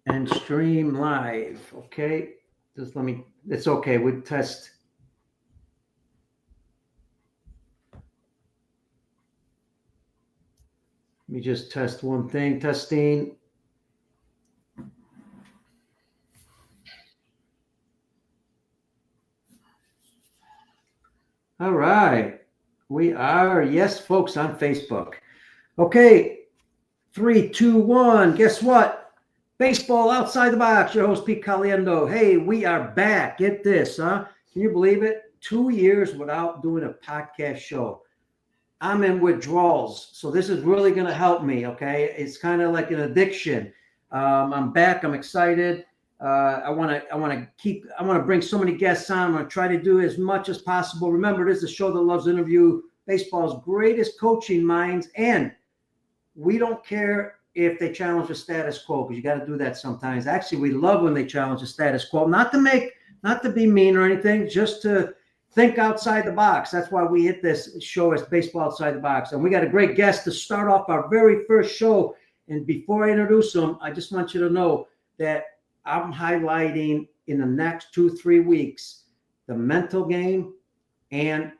and stream live. Okay. Just let me, it's okay. We test. Let me just test one thing. Testing. All right. We are, yes, folks, on Facebook. Okay. 3, 2, 1. Guess what? Baseball outside the box. Your host, Pete Caliendo. Hey, we are back. Get this, huh? Can you believe it? 2 years without doing a podcast show. I'm in withdrawals, so this is really going to help me. Okay, it's kind of like an addiction. I'm back. I'm excited. I want to bring so many guests on. I'm going to try to do as much as possible. Remember, this is a show that loves to interview baseball's greatest coaching minds, and we don't care if they challenge the status quo, because you got to do that sometimes. Actually, we love when they challenge the status quo, not to be mean or anything, just to think outside the box. That's why we hit this show as Baseball Outside the Box. And we got a great guest to start off our very first show. And before I introduce him, I just want you to know that I'm highlighting in the next 2-3 weeks the mental game and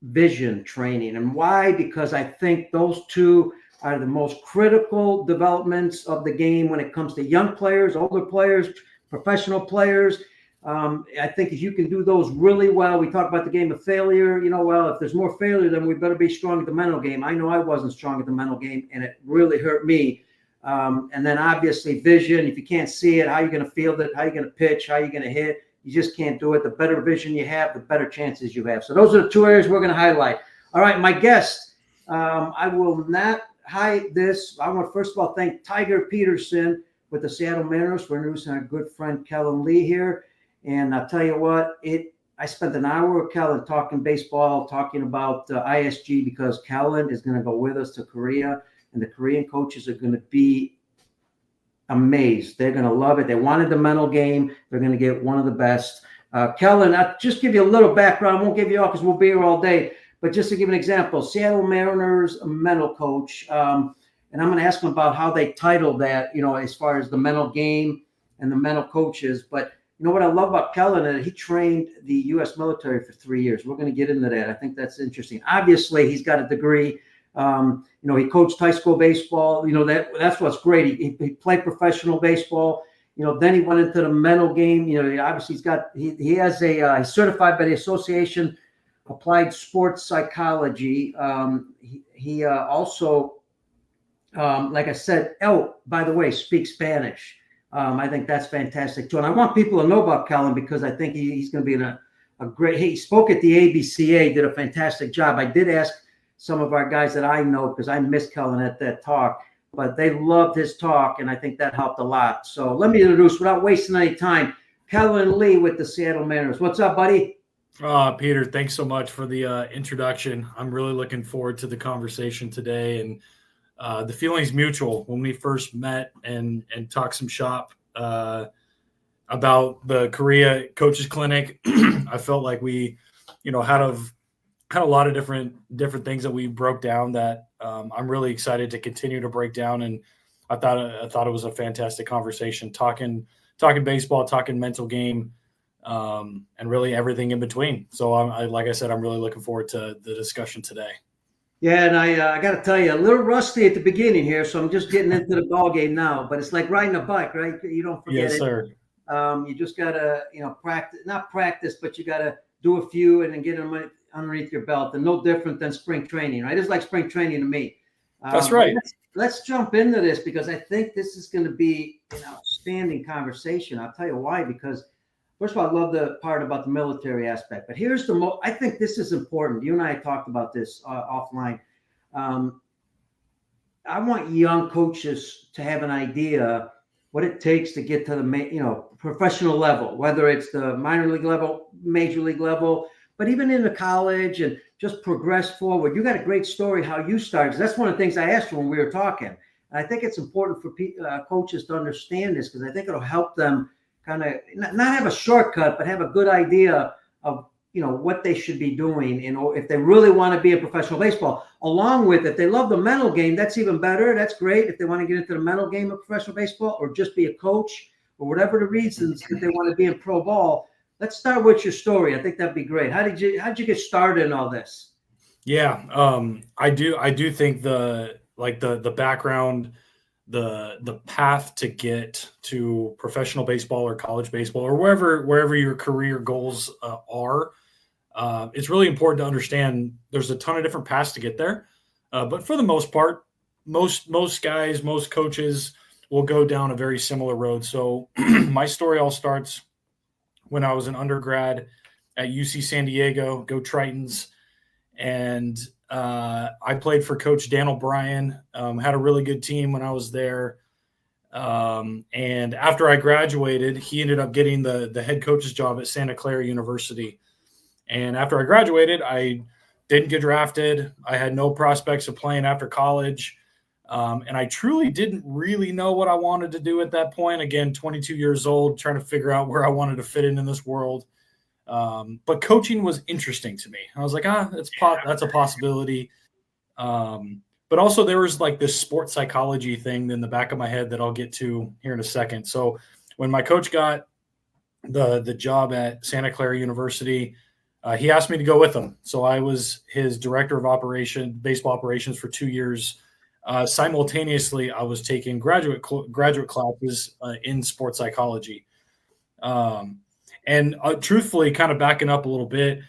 vision training. And why? Because I think those two are the most critical developments of the game when it comes to young players, older players, professional players. I think if you can do those really well, we talk about the game of failure. Well, if there's more failure, then we better be strong at the mental game. I know I wasn't strong at the mental game, and it really hurt me. And then obviously vision. If you can't see it, how are you going to field it? How are you going to pitch? How are you going to hit? You just can't do it. The better vision you have, the better chances you have. So those are the two areas we're going to highlight. All right, my guest. I will not hide this. I want to first of all thank Tiger Peterson with the Seattle Mariners for introducing our good friend Kellen Lee here. And I'll tell you what, I spent an hour with Kellen talking baseball, talking about ISG, because Kellen is going to go with us to Korea, and the Korean coaches are going to be amazed. They're going to love it. They wanted the mental game. They're going to get one of the best. Kellen, I'll just give you a little background. I won't give you all because we'll be here all day. But just to give an example, Seattle Mariners mental coach, and I'm going to ask him about how they titled that, as far as the mental game and the mental coaches. But you know what I love about Kellen is he trained the U.S. military for 3 years. We're going to get into that. I think that's interesting. Obviously, he's got a degree. He coached high school baseball. That's what's great. He played professional baseball. Then he went into the mental game. Obviously he's certified by the Association Applied Sports Psychology. He also, like I said, by the way, speaks Spanish. I think that's fantastic too. And I want people to know about Kellen because I think he's going to be a great, he spoke at the ABCA, did a fantastic job. I did ask some of our guys that I know, because I missed Kellen at that talk, but they loved his talk, and I think that helped a lot. So let me introduce, without wasting any time, Kellen Lee with the Seattle Mariners. What's up, buddy? Peter, thanks so much for the introduction. I'm really looking forward to the conversation today, and the feeling's mutual. When we first met and talked some shop about the Korea Coaches Clinic, I felt like we, had a lot of different things that we broke down that I'm really excited to continue to break down. And I thought it was a fantastic conversation, talking baseball, talking mental game, and really everything in between. So like I said, I'm really looking forward to the discussion today. Yeah, and I got to tell you, a little rusty at the beginning here, so I'm just getting into the ball game now. But it's like riding a bike, right? You don't forget yes, it. Sir. You just got to, not practice, but you got to do a few and then get them underneath your belt. And no different than spring training, right? It's like spring training to me. That's right. Let's jump into this, because I think this is going to be an outstanding conversation. I'll tell you why, because first of all, I love the part about the military aspect, but here's I think this is important. You and I talked about this offline. I want young coaches to have an idea what it takes to get to the professional level, whether it's the minor league level, major league level, but even in the college, and just progress forward. You got a great story how you started. That's one of the things I asked you when we were talking. And I think it's important for coaches to understand this, because I think it'll help them kind of not have a shortcut, but have a good idea of what they should be doing, if they really want to be in professional baseball. Along with, if they love the mental game, that's even better. That's great. If they want to get into the mental game of professional baseball, or just be a coach, or whatever the reasons that they want to be in pro ball. Let's start with your story. I think that'd be great. How'd you get started in all this? Yeah, I do think the background, the path to get to professional baseball or college baseball or wherever your career goals are. It's really important to understand there's a ton of different paths to get there. But for the most part, most guys, most coaches will go down a very similar road. So my story all starts when I was an undergrad at UC San Diego, go Tritons. And I played for Coach Dan O'Brien, had a really good team when I was there. And after I graduated, he ended up getting the head coach's job at Santa Clara University. And after I graduated, I didn't get drafted. I had no prospects of playing after college. And I truly didn't really know what I wanted to do at that point. Again, 22 years old, trying to figure out where I wanted to fit in this world. But coaching was interesting to me. I was like, that's a possibility. But also there was like this sports psychology thing in the back of my head that I'll get to here in a second. So when my coach got the job at Santa Clara University, he asked me to go with him. So I was his director of baseball operations for 2 years. Simultaneously, I was taking graduate classes in sports psychology. And truthfully, kind of backing up a little bit,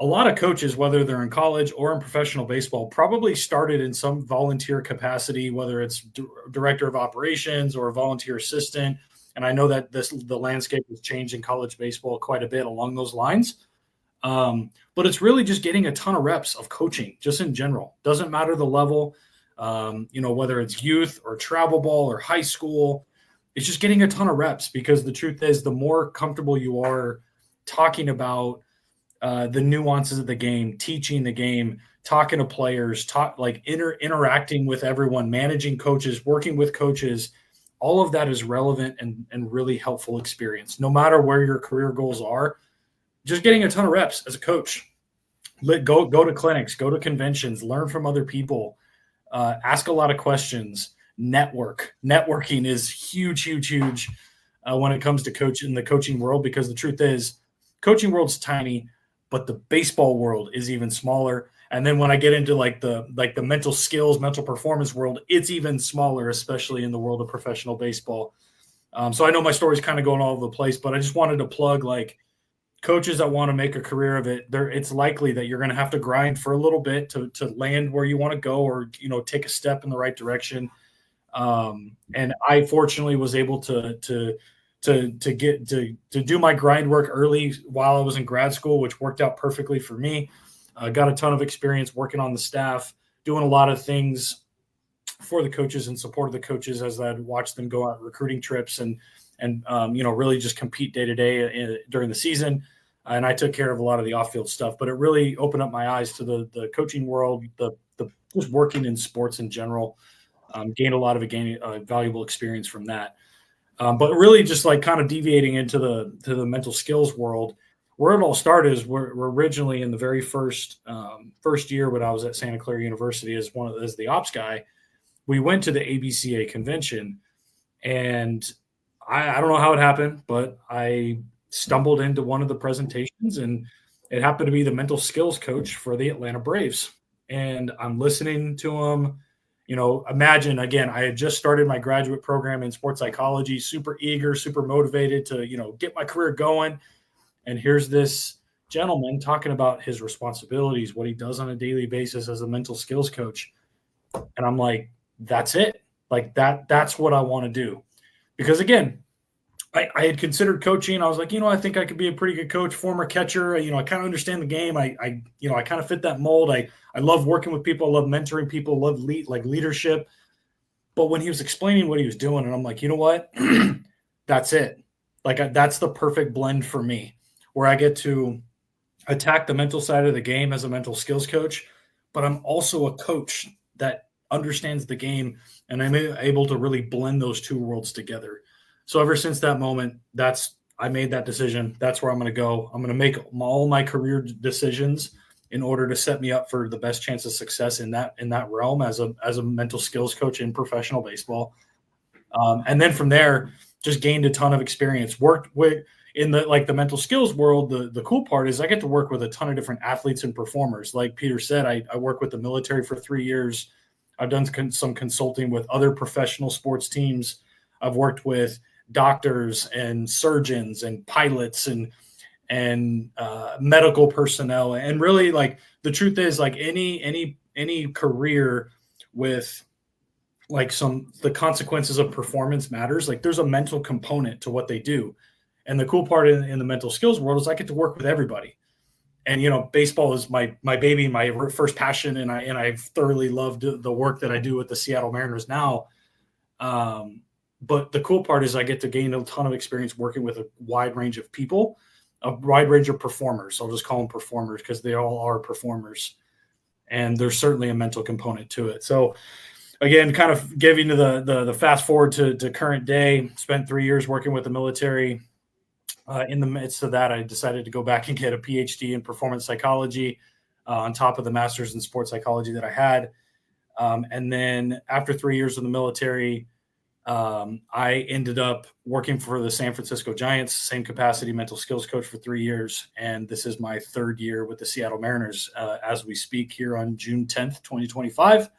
a lot of coaches, whether they're in college or in professional baseball, probably started in some volunteer capacity, whether it's director of operations or a volunteer assistant. And I know that the landscape has changed in college baseball quite a bit along those lines. But it's really just getting a ton of reps of coaching, just in general. Doesn't matter the level, whether it's youth or travel ball or high school. It's just getting a ton of reps, because the truth is, the more comfortable you are talking about the nuances of the game, teaching the game, talking to players, interacting with everyone, managing coaches, working with coaches, all of that is relevant and really helpful experience. No matter where your career goals are, just getting a ton of reps as a coach. Go to clinics, go to conventions, learn from other people, ask a lot of questions. Networking is huge when it comes to the coaching world, because the truth is, coaching world's tiny, but the baseball world is even smaller. And then when I get into the mental skills, mental performance world, it's even smaller, especially in the world of professional baseball. So I know my story's kind of going all over the place, but I just wanted to plug, coaches that want to make a career of it, it's likely that you're going to have to grind for a little bit to land where you want to go, or take a step in the right direction. And I fortunately was able to do my grind work early while I was in grad school, which worked out perfectly for me. Got a ton of experience working on the staff, doing a lot of things for the coaches and support of the coaches as I'd watch them go out recruiting trips and really just compete day to day during the season. And I took care of a lot of the off-field stuff, but it really opened up my eyes to the coaching world, the just working in sports in general. Gained a lot of valuable experience from that. But really just kind of deviating into the mental skills world, where it all started is we're originally in the very first year when I was at Santa Clara University as the ops guy. We went to the ABCA convention, and I don't know how it happened, but I stumbled into one of the presentations, and it happened to be the mental skills coach for the Atlanta Braves. And I'm listening to him. Imagine, again, I had just started my graduate program in sports psychology, super eager, super motivated to, get my career going. And here's this gentleman talking about his responsibilities, what he does on a daily basis as a mental skills coach. And I'm like, that's it. That's what I want to do. Because again, I had considered coaching. I was like, I think I could be a pretty good coach, former catcher. I kind of understand the game. I kind of fit that mold. I love working with people. I love mentoring people. I love leadership. But when he was explaining what he was doing, and I'm like, you know what? That's it. That's the perfect blend for me, where I get to attack the mental side of the game as a mental skills coach, but I'm also a coach that understands the game, and I'm able to really blend those two worlds together. So ever since that moment, I made that decision. That's where I'm going to go. I'm going to make all my career decisions in order to set me up for the best chance of success in that realm as a mental skills coach in professional baseball. And then from there, just gained a ton of experience. Worked with in the mental skills world. The cool part is I get to work with a ton of different athletes and performers. Like Peter said, I work with the military for 3 years. I've done some consulting with other professional sports teams. I've worked with doctors and surgeons and pilots and medical personnel. And really, like, the truth is, like, any career with like the consequences of performance matters. Like, there's a mental component to what they do. And the cool part in the mental skills world is I get to work with everybody. And, baseball is my baby, my first passion. And I thoroughly loved the work that I do with the Seattle Mariners now. But the cool part is I get to gain a ton of experience working with a wide range of people, a wide range of performers. I'll just call them performers because they all are performers. And there's certainly a mental component to it. So, again, kind of giving to the fast forward to current day, spent 3 years working with the military. In the midst of that, I decided to go back and get a PhD in performance psychology on top of the master's in sports psychology that I had. And then after 3 years in the military, I ended up working for the San Francisco Giants, same capacity mental skills coach for 3 years. And this is my third year with the Seattle Mariners as we speak here on June 10th, 2025.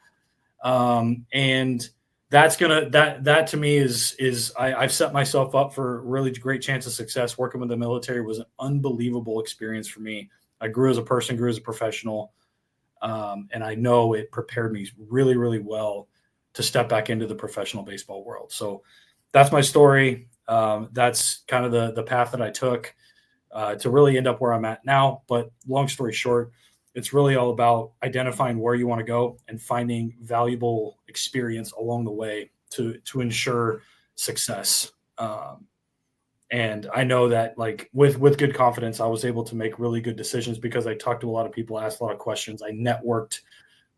And that's that to me is I've set myself up for a really great chance of success. Working with the military was an unbelievable experience for me. I grew as a person, grew as a professional. And I know it prepared me really, really well to step back into the professional baseball world. So that's my story. That's kind of the path that I took to really end up where I'm at now. But long story short, it's really all about identifying where you want to go and finding valuable experience along the way to ensure success. And I know that, like, with good confidence, I was able to make really good decisions because I talked to a lot of people, asked a lot of questions. I networked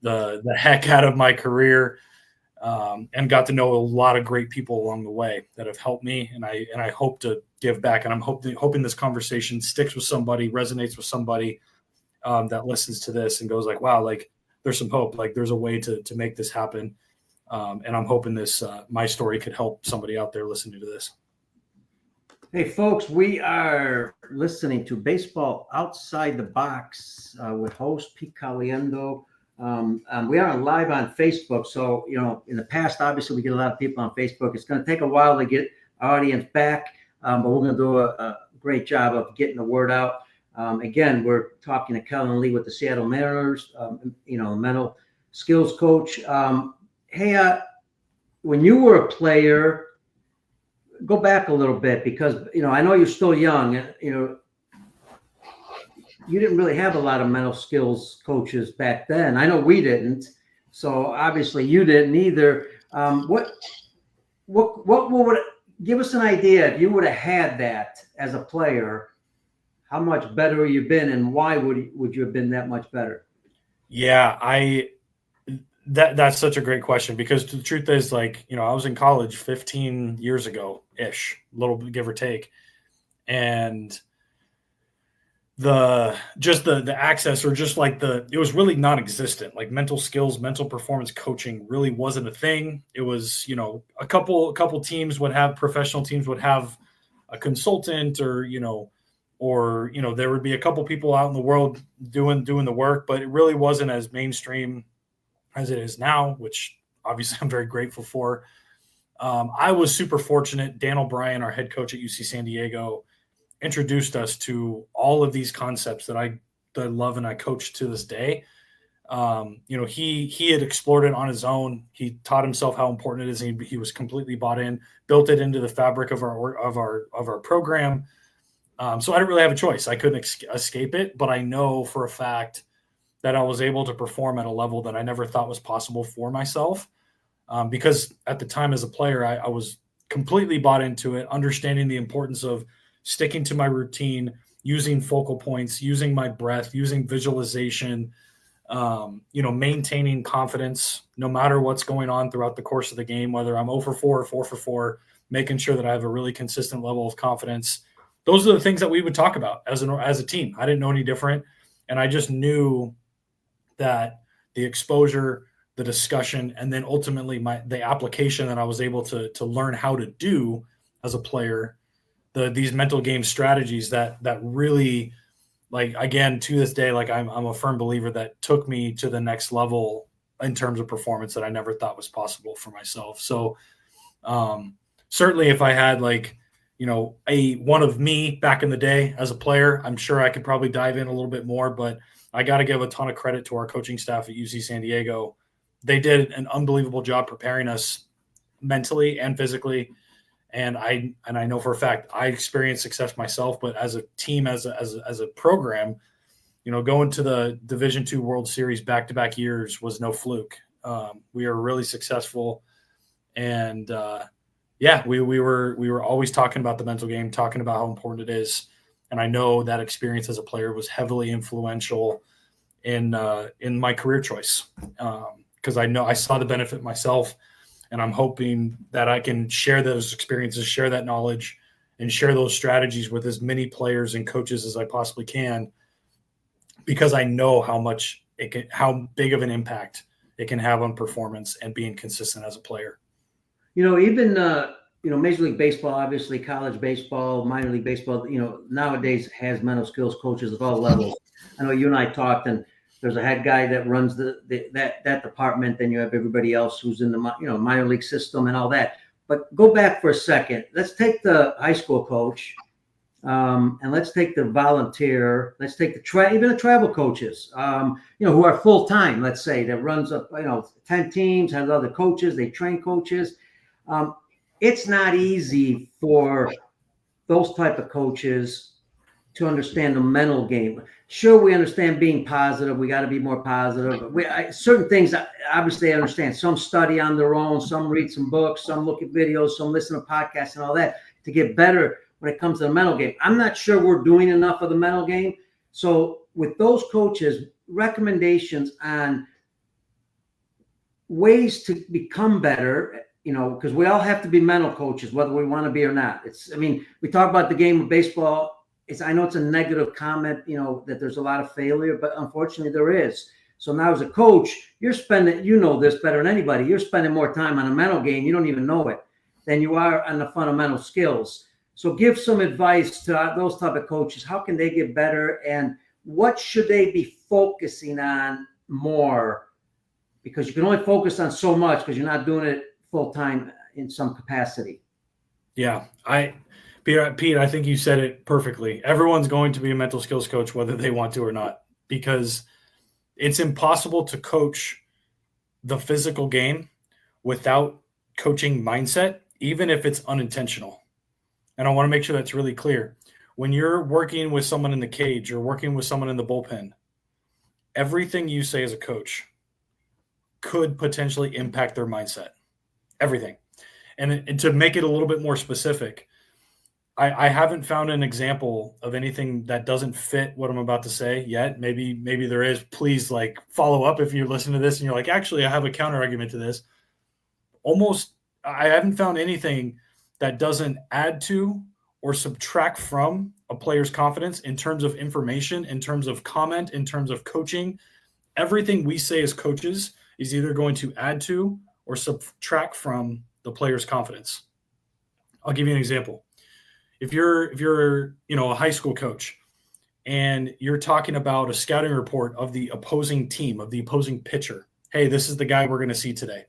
the heck out of my career and got to know a lot of great people along the way that have helped me. And I hope to give back. And I'm hoping this conversation sticks with somebody, resonates with somebody that listens to this and goes like, wow, like, there's some hope, like there's a way to make this happen. And I'm hoping this, my story could help somebody out there listening to this. Hey folks, we are listening to Baseball Outside the Box with host Pete Caliendo. We are live on Facebook. So, in the past, obviously we get a lot of people on Facebook. It's going to take a while to get our audience back, but we're going to do a great job of getting the word out. Again, we're talking to Kellen Lee with the Seattle Mariners, mental skills coach. Hey, when you were a player, go back a little bit because, I know you're still young. You didn't really have a lot of mental skills coaches back then. I know we didn't. So obviously you didn't either. What would give us an idea if you would have had that as a player? How much better you've been, and why would you have been that much better? Yeah, that's such a great question because the truth is, like, I was in college 15 years ago ish, a little bit, give or take. And the access, or just like it was really non-existent. Like, mental skills, mental performance coaching really wasn't a thing. It was, a couple teams would have, professional teams would have a consultant, or there would be a couple people out in the world doing the work, but it really wasn't as mainstream as it is now, which obviously I'm very grateful for. I was super fortunate. Dan O'Brien, our head coach at UC San Diego, introduced us to all of these concepts that I love and I coach to this day. He had explored it on his own. He taught himself how important it is. And he was completely bought in, built it into the fabric of our program. So I didn't really have a choice. I couldn't escape it, but I know for a fact that I was able to perform at a level that I never thought was possible for myself. Because at the time as a player, I was completely bought into it, understanding the importance of sticking to my routine, using focal points, using my breath, using visualization, maintaining confidence no matter what's going on throughout the course of the game, whether I'm 0 for 4 or 4 for 4, making sure that I have a really consistent level of confidence those are the things that we would talk about as a team. I didn't know any different. And I just knew that the exposure, the discussion, and then ultimately the application that I was able to learn how to do as a player, these mental game strategies that really, like, again, to this day, like I'm a firm believer that took me to the next level in terms of performance that I never thought was possible for myself. So certainly if I had one of me back in the day as a player, I'm sure I could probably dive in a little bit more, but I got to give a ton of credit to our coaching staff at UC San Diego. They did an unbelievable job preparing us mentally and physically. And I know for a fact I experienced success myself, but as a team, as a program, going to the Division II World Series back-to-back years was no fluke. We were really successful, and we were always talking about the mental game, talking about how important it is. And I know that experience as a player was heavily influential in my career choice, because I saw the benefit myself, and I'm hoping that I can share those experiences, share that knowledge, and share those strategies with as many players and coaches as I possibly can, because I know how big of an impact it can have on performance and being consistent as a player. Even Major League Baseball, obviously college baseball, minor league baseball, nowadays has mental skills coaches of all levels. I know you and I talked, and there's a head guy that runs that department. Then you have everybody else who's in the minor league system and all that. But go back for a second. Let's take the high school coach, and let's take the volunteer. Let's take even the travel coaches, who are full time. Let's say that runs up 10 teams, has other coaches. They train coaches. It's not easy for those type of coaches to understand the mental game. Sure, we understand being positive. We got to be more positive. Certain things, obviously, I understand. Some study on their own. Some read some books. Some look at videos. Some listen to podcasts and all that to get better when it comes to the mental game. I'm not sure we're doing enough of the mental game. So with those coaches, recommendations on ways to become better, because we all have to be mental coaches, whether we want to be or not. We talk about the game of baseball. I know it's a negative comment, that there's a lot of failure, but unfortunately there is. So now as a coach, you're spending, this better than anybody. You're spending more time on a mental game. You don't even know it than you are on the fundamental skills. So give some advice to those type of coaches. How can they get better, and what should they be focusing on more? Because you can only focus on so much because you're not doing it full time in some capacity. Yeah. Pete, I think you said it perfectly. Everyone's going to be a mental skills coach, whether they want to or not, because it's impossible to coach the physical game without coaching mindset, even if it's unintentional. And I want to make sure that's really clear. When you're working with someone in the cage or working with someone in the bullpen, everything you say as a coach could potentially impact their mindset. Everything. And to make it a little bit more specific, I haven't found an example of anything that doesn't fit what I'm about to say yet. Maybe there is. Please follow up if you listen to this and you're like, actually, I have a counter argument to this. I haven't found anything that doesn't add to or subtract from a player's confidence in terms of information, in terms of comment, in terms of coaching. Everything we say as coaches is either going to add to or subtract from the player's confidence. I'll give you an example. If you're a high school coach and you're talking about a scouting report of the opposing team, of the opposing pitcher, hey, this is the guy we're going to see today.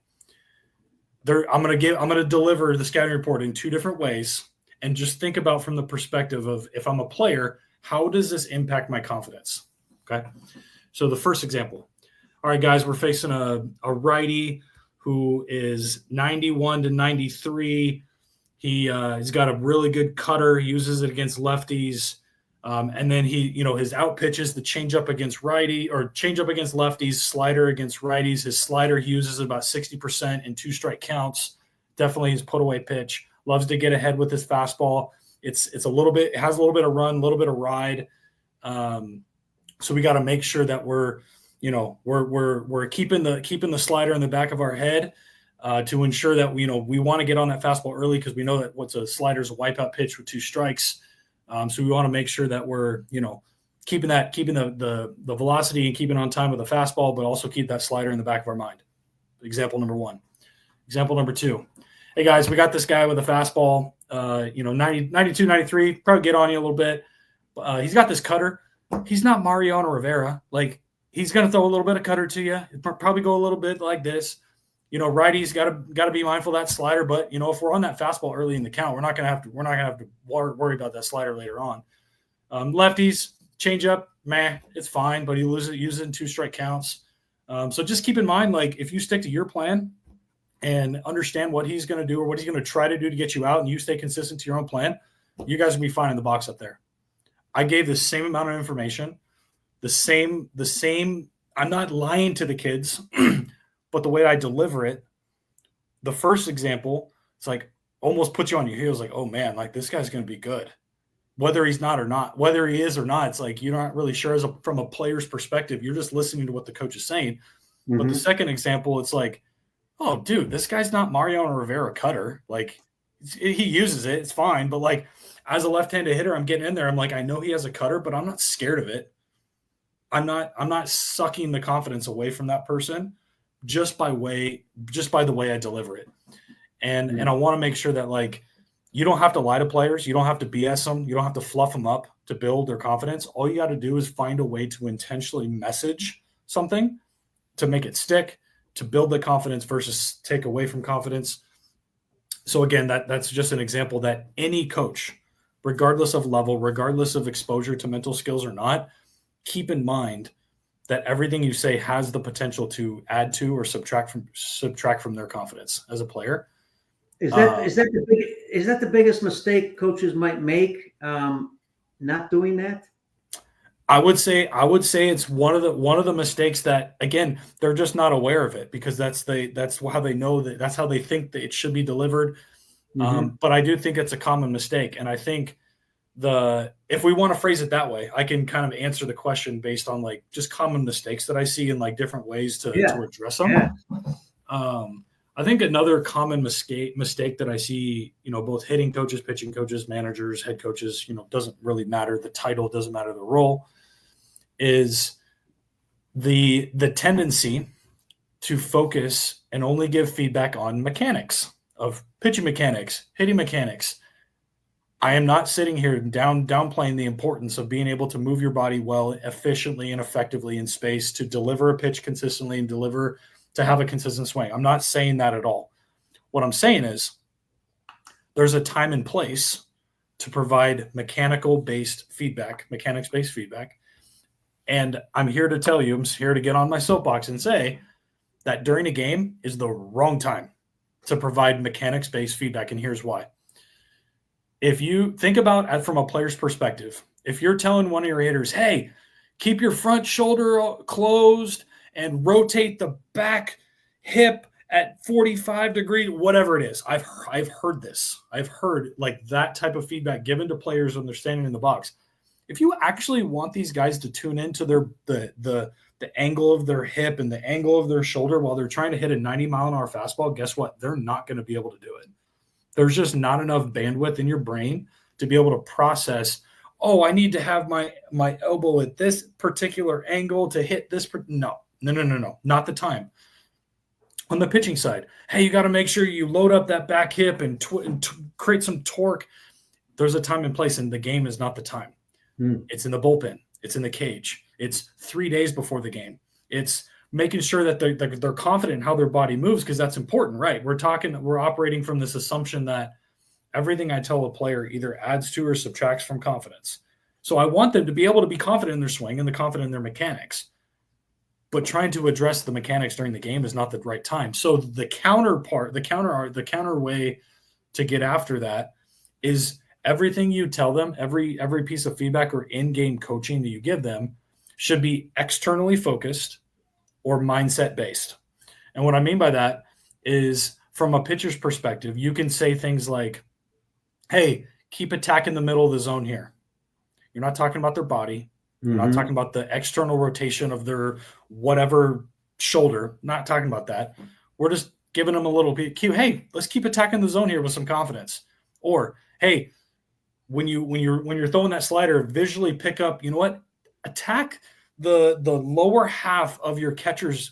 I'm going to deliver the scouting report in two different ways, and just think about from the perspective of, if I'm a player, how does this impact my confidence? Okay. So the first example, all right, guys, we're facing a righty who is 91 to 93. He's got a really good cutter. He uses it against lefties. And then his out pitches, the changeup against righty, or changeup against lefties, slider against righties. His slider, he uses about 60% in 2-strike counts. Definitely his put away pitch. Loves to get ahead with his fastball. It has a little bit of run, a little bit of ride. So we got to make sure that we're keeping the slider in the back of our head. To ensure that we want to get on that fastball early, because we know that what's a slider is a wipeout pitch with 2 strikes. So we want to make sure that we're, keeping the velocity and keeping on time with the fastball, but also keep that slider in the back of our mind. Example number one. Example number two. Hey guys, we got this guy with a fastball, 90, 92, 93, probably get on you a little bit. He's got this cutter. He's not Mariano Rivera. Like, he's going to throw a little bit of cutter to you. It'll probably go a little bit like this. Righties got to be mindful of that slider. But if we're on that fastball early in the count, we're not going to have to worry about that slider later on. Lefties, change up, it's fine, but he use it in 2 strike counts. So just keep in mind, like, if you stick to your plan and understand what he's going to do or what he's going to try to do to get you out, and you stay consistent to your own plan, you guys will be fine in the box up there. I gave the same amount of information, the same. I'm not lying to the kids, but the way I deliver it, the first example, it's like almost puts you on your heels. Like, oh man, like this guy's going to be good, whether he's not or not, whether he is or not. It's like, you're not really sure from a player's perspective. You're just listening to what the coach is saying. Mm-hmm. But the second example, it's like, oh dude, this guy's not Mariano Rivera cutter. Like, he uses it. It's fine. But like, as a left-handed hitter, I'm getting in there. I'm like, I know he has a cutter, but I'm not scared of it. I'm not sucking the confidence away from that person just by the way I deliver it. And I want to make sure that, like, you don't have to lie to players. You don't have to BS them. You don't have to fluff them up to build their confidence. All you got to do is find a way to intentionally message something to make it stick, to build the confidence versus take away from confidence. So again, that's just an example that any coach, regardless of level, regardless of exposure to mental skills or not, keep in mind that everything you say has the potential to add to or subtract from their confidence as a player. Is that the biggest mistake coaches might make, not doing that? I would say it's one of the mistakes that, again, they're just not aware of it, because that's how they know that's how they think that it should be delivered. Mm-hmm. But I do think it's a common mistake, and I think if we want to phrase it that way, I can kind of answer the question based on like just common mistakes that I see in like different ways to address them. Yeah. I think another common mistake that I see, both hitting coaches, pitching coaches, managers, head coaches, doesn't really matter. The title doesn't matter. The role is the tendency to focus and only give feedback on mechanics of pitching mechanics, hitting mechanics. I am not sitting here downplaying the importance of being able to move your body well, efficiently, and effectively in space to deliver a pitch consistently and to have a consistent swing. I'm not saying that at all. What I'm saying is there's a time and place to provide mechanics-based feedback. And I'm here to tell you, I'm here to get on my soapbox and say that during a game is the wrong time to provide mechanics-based feedback. And here's why. If you think about it from a player's perspective, if you're telling one of your hitters, hey, keep your front shoulder closed and rotate the back hip at 45 degrees, whatever it is. I've heard this. I've heard like that type of feedback given to players when they're standing in the box. If you actually want these guys to tune into the angle of their hip and the angle of their shoulder while they're trying to hit a 90-mile-an-hour fastball, guess what? They're not going to be able to do it. There's just not enough bandwidth in your brain to be able to process, oh, I need to have my elbow at this particular angle to hit this. No, not the time. On the pitching side, hey, you got to make sure you load up that back hip and create some torque. There's a time and place, and the game is not the time. It's in the bullpen. It's in the cage. It's 3 days before the game. It's making sure that they're confident in how their body moves, because that's important, right? We're operating from this assumption that everything I tell a player either adds to or subtracts from confidence. So I want them to be able to be confident in their swing and confident in their mechanics. But trying to address the mechanics during the game is not the right time. So the counter way to get after that is everything you tell them, every piece of feedback or in-game coaching that you give them should be externally focused or mindset based. And what I mean by that is, from a pitcher's perspective, you can say things like, hey, keep attacking the middle of the zone here. You're not talking about their body. You're not talking about the external rotation of their whatever shoulder. Not talking about that. We're just giving them a little bit cue. Hey, let's keep attacking the zone here with some confidence. Or, hey, when you're throwing that slider, visually pick up, you know what, attack the lower half of your catcher's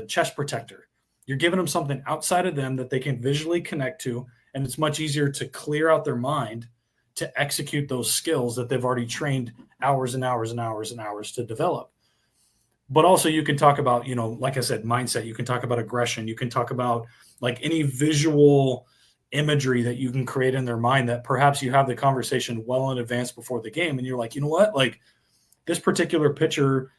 chest protector. You're giving them something outside of them that they can visually connect to, and it's much easier to clear out their mind to execute those skills that they've already trained hours and hours and hours and hours to develop. But also you can talk about, like I said, mindset. You can talk about aggression. You can talk about like any visual imagery that you can create in their mind that perhaps you have the conversation well in advance before the game. And you're like, you know what, like this particular pitcher,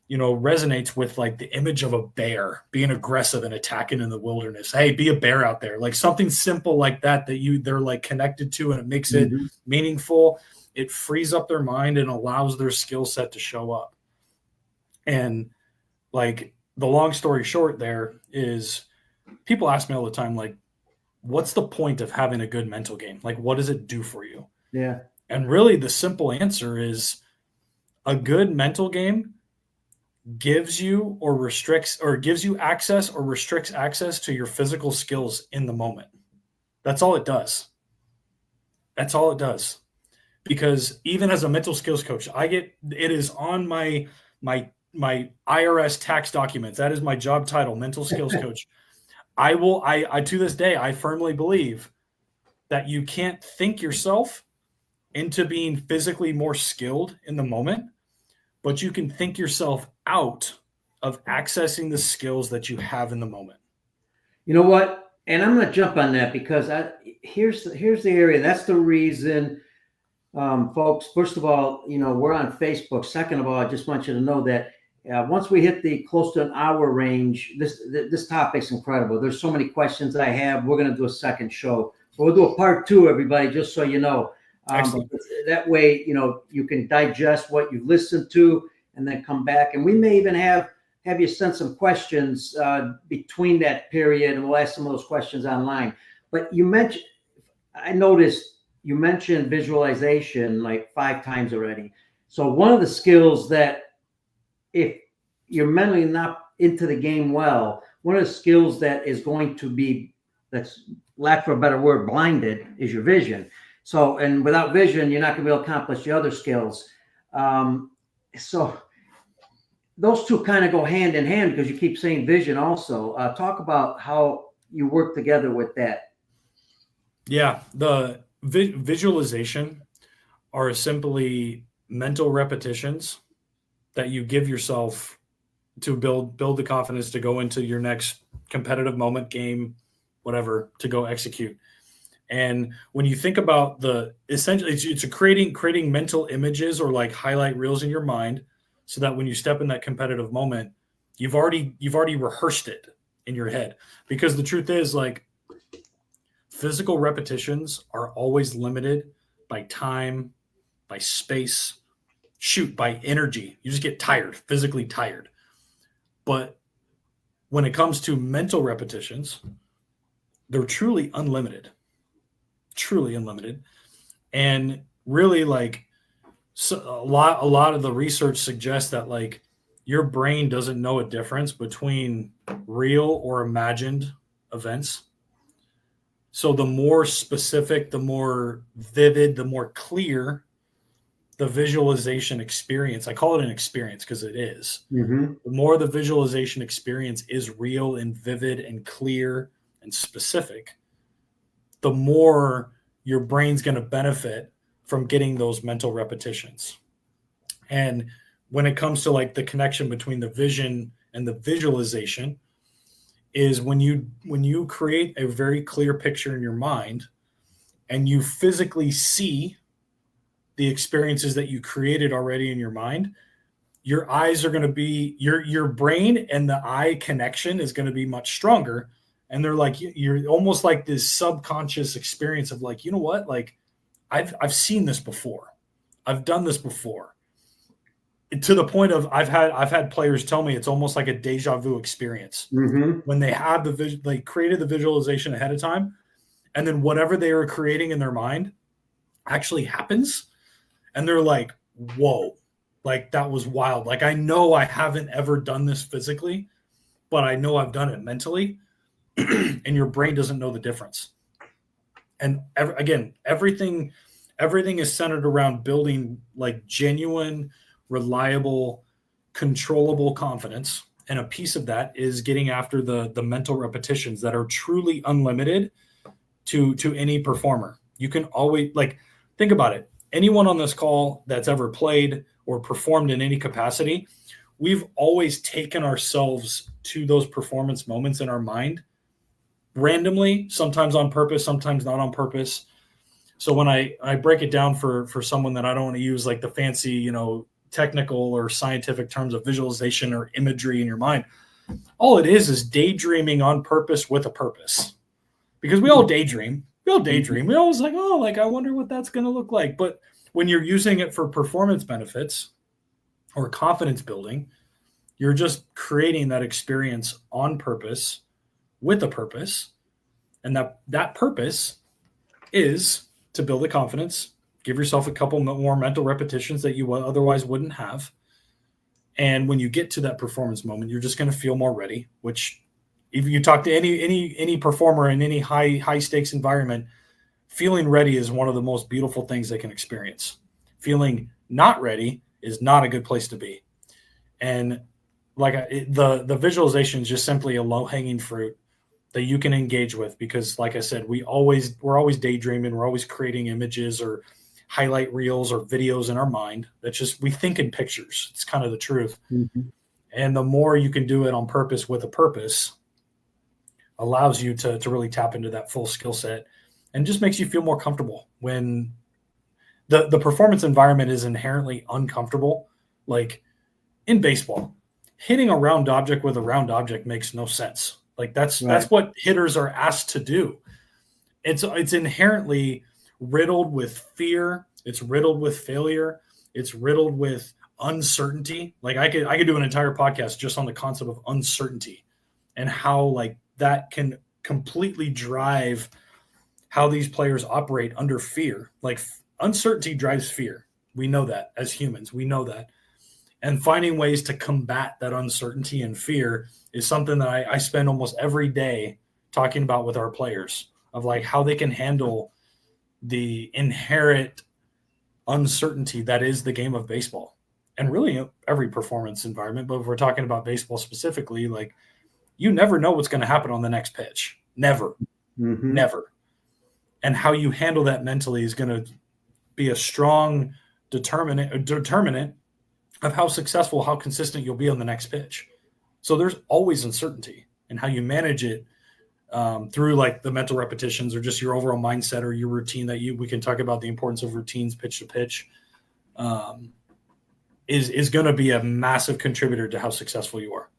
resonates with like the image of a bear being aggressive and attacking in the wilderness. Hey, be a bear out there. Like something simple like that they're like connected to, and it makes it meaningful. It frees up their mind and allows their skill set to show up. And like the long story short there is people ask me all the time, like, what's the point of having a good mental game? Like, what does it do for you? Yeah. And really the simple answer is a good mental game gives you access or restricts access to your physical skills in the moment. That's all it does. That's all it does. Because even as a mental skills coach, it is on my IRS tax documents. That is my job title, mental skills coach. I to this day, I firmly believe that you can't think yourself into being physically more skilled in the moment, but you can think yourself out of accessing the skills that you have in the moment. You know what? And I'm going to jump on that because here's the area. That's the reason, folks. First of all, we're on Facebook. Second of all, I just want you to know that once we hit the close to an hour range, this topic's incredible. There's so many questions I have. We're going to do a second show. So we'll do a part 2, everybody, just so you know. That way, you can digest what you've listened to and then come back. And we may even have you send some questions between that period, and we'll ask some of those questions online. But I noticed you mentioned visualization like 5 times already. So one of the skills that if you're mentally not into the game well, one of the skills that is going to be, that's lack for a better word, blinded, is your vision. So, and without vision, you're not going to be able to accomplish the other skills. So those two kind of go hand in hand because you keep saying vision also. Talk about how you work together with that. Yeah, the visualization are simply mental repetitions that you give yourself to build the confidence to go into your next competitive moment, game, whatever, to go execute. And when you think about essentially it's creating mental images or like highlight reels in your mind so that when you step in that competitive moment, you've already rehearsed it in your head. Because the truth is, like, physical repetitions are always limited by time, by space, by energy. You just get tired, physically tired. But when it comes to mental repetitions, they're truly unlimited. And really, like, so a lot of the research suggests that like your brain doesn't know a difference between real or imagined events. So the more specific, the more vivid, the more clear the visualization experience, I call it an experience because it is. The more the visualization experience is real and vivid and clear and specific, the more your brain's going to benefit from getting those mental repetitions. And when it comes to like the connection between the vision and the visualization is when you create a very clear picture in your mind and you physically see the experiences that you created already in your mind, your eyes are going to be your brain and the eye connection is going to be much stronger. And they're like, you're almost like this subconscious experience of like, you know what? Like I've seen this before. I've done this before. To the point of I've had players tell me it's almost like a deja vu experience when they have they created the visualization ahead of time, and then whatever they were creating in their mind actually happens, and they're like, "Whoa, like that was wild!" Like I know I haven't ever done this physically, but I know I've done it mentally, and your brain doesn't know the difference. And everything everything is centered around building like genuine, reliable, controllable confidence. And a piece of that is getting after the mental repetitions that are truly unlimited to any performer. You can always, like, think about it. Anyone on this call that's ever played or performed in any capacity, we've always taken ourselves to those performance moments in our mind randomly, sometimes on purpose, sometimes not on purpose. So when I break it down for someone that I don't want to use like the fancy, technical or scientific terms of visualization or imagery in your mind, all it is daydreaming on purpose with a purpose. Because we all daydream. We always like, I wonder what that's going to look like. But when you're using it for performance benefits or confidence building, you're just creating that experience on purpose with a purpose. And that purpose is to build the confidence, give yourself a couple more mental repetitions that you otherwise wouldn't have. And when you get to that performance moment, you're just going to feel more ready, which if you talk to any performer in any high stakes environment, feeling ready is one of the most beautiful things they can experience. Feeling not ready is not a good place to be. And the visualization is just simply a low-hanging fruit that you can engage with, because like I said, we're always daydreaming. We're always creating images or highlight reels or videos in our mind. That's just, we think in pictures. It's kind of the truth. Mm-hmm. And the more you can do it on purpose with a purpose allows you to really tap into that full skill set, and just makes you feel more comfortable when the performance environment is inherently uncomfortable. Like in baseball, hitting a round object with a round object makes no sense. Like that's what hitters are asked to do. It's inherently riddled with fear. It's riddled with failure. It's riddled with uncertainty. Like I could do an entire podcast just on the concept of uncertainty and how like that can completely drive how these players operate under fear. Like uncertainty drives fear. We know that as humans. We know that. And finding ways to combat that uncertainty and fear is something that I spend almost every day talking about with our players, of like how they can handle the inherent uncertainty that is the game of baseball, and really every performance environment. But if we're talking about baseball specifically, like you never know what's going to happen on the next pitch. Never. Mm-hmm. Never. And how you handle that mentally is going to be a strong determinant of how successful, how consistent you'll be on the next pitch. So there's always uncertainty, and how you manage it through like the mental repetitions or just your overall mindset or your routine we can talk about the importance of routines pitch to pitch is going to be a massive contributor to how successful you are.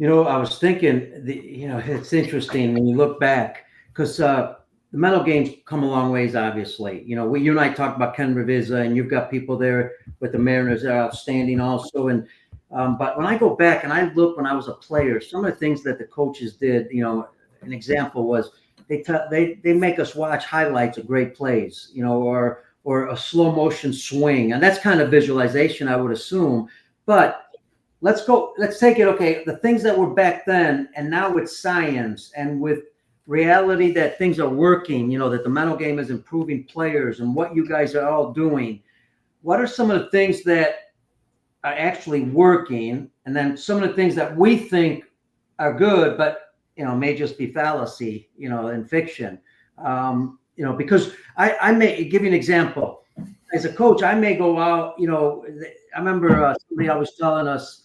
I was thinking, it's interesting when you look back, because the mental game's come a long ways, obviously. You and I talked about Ken Reviza, and you've got people there with the Mariners that are outstanding also. And but when I go back and I look when I was a player, some of the things that the coaches did, an example was they make us watch highlights of great plays, or a slow motion swing. And that's kind of visualization, I would assume. But let's take it, okay, the things that were back then, and now with science and with reality that things are working, that the mental game is improving players and what you guys are all doing. What are some of the things that are actually working, and then some of the things that we think are good, but, may just be fallacy, in fiction, because I may give you an example. As a coach, I may go out, I remember somebody always telling us,